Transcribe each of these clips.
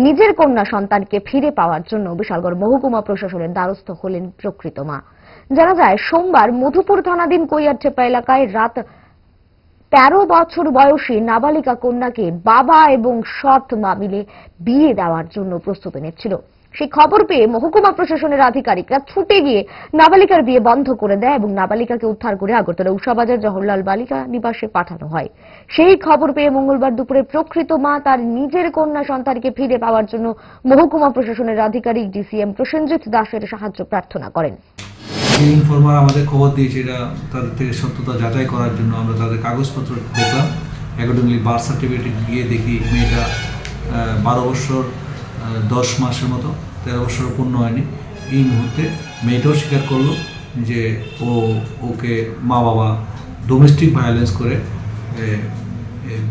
নিজের কন্যা সন্তানকে ফিরে পাওয়ার জন্য বিশালগড় মহকুমা প্রশাসনের দ্বারস্থ হলেন প্রকৃত মা। জানা যায়, সোমবার মধুপুর থানাধীন কৈয়ারচেপা এলাকায় রাত 13 বছর বয়সী নাবালিকা কন্যাকে বাবা এবং সৎ মা মিলে বিয়ে দেওয়ার জন্য প্রস্তুতি নিচ্ছিল। সেই খবর পেয়ে মহকুমা প্রশাসনের আধিকারিকরা ছুটে গিয়ে নাবালিকার বিয়ে বন্ধ করে দেয় এবং নাবালিকাকে উদ্ধার করে আগরতলা উষাবাজার জওহরলাল বালিকা নিবাসে পাঠানো হয়। সেই খবর পেয়ে মঙ্গলবার দুপুরে প্রকৃত মা তার নিজের কন্যা সন্তানকে ফিরে পাওয়ার জন্য মহকুমা প্রশাসনের আধিকারিক ডিসিএম প্রসেনজিৎ দাসের সাহায্য প্রার্থনা করেন। ইনফরমার আমাদের খবর দিয়েছে, এটা তাদের থেকে সত্যতা যাচাই করার জন্য আমরা তাদের কাগজপত্র দেখলাম। অ্যাকর্ডিংলি বার্থ সার্টিফিকেট গিয়ে দেখি মেয়েটা 12 বছর 10 মাসের মতো, 13 বছর পূর্ণ হয়নি। এই মুহূর্তে মেয়েটাও স্বীকার করলো যে ওকে মা বাবা ডোমেস্টিক ভায়োলেন্স করে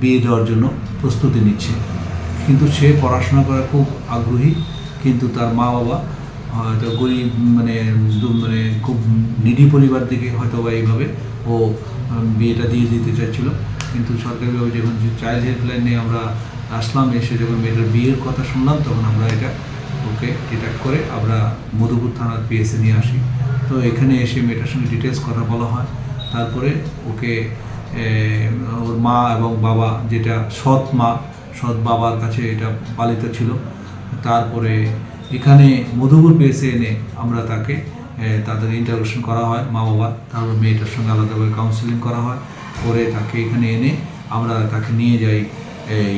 বিয়ে দেওয়ার জন্য প্রস্তুতি নিচ্ছে। কিন্তু সে পড়াশোনা করার খুব আগ্রহী, কিন্তু তার মা বাবা হয়তো গরিব মানে খুব নিডি পরিবার থেকে হয়তো বা এইভাবে ও বিয়েটা দিয়ে দিতে চাইছিল। কিন্তু সরকারিভাবে যখন চাইল্ড হেল্পলাইনে আমরা আসলাম, এসে যখন মেয়েটার বিয়ের কথা শুনলাম, তখন আমরা ওকে ডিটেক্ট করে আমরা মধুপুর থানার পিএসে নিয়ে আসি। তো এখানে এসে মেয়েটার সঙ্গে ডিটেলস কথা বলা হয়। তারপরে ওকে ওর মা এবং বাবা, যেটা সৎ মা সৎ বাবার কাছে এটা পালিত ছিল, তারপরে এখানে মধুপুর পিএসে এনে আমরা তাদের ইন্টারভিউশন করা হয় মা বাবা। তারপর মেয়েটার সঙ্গে আলাদাভাবে কাউন্সিলিং করা হয়, করে তাকে এখানে এনে আমরা তাকে নিয়ে যাই এই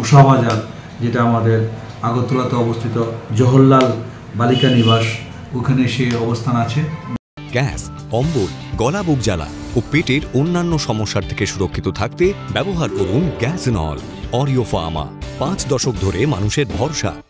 উষাবাজার, যেটা আমাদের আগরতলাতে অবস্থিত জওহরলাল বালিকা নিবাস, ওখানে সে অবস্থান আছে। গ্যাস, অম্বল, গলা বুক জ্বালা ও পেটের অন্যান্য সমস্যার থেকে সুরক্ষিত থাকতে ব্যবহার করুন গ্যাসনল। অরিও ফার্মা, 5 দশক ধরে মানুষের ভরসা।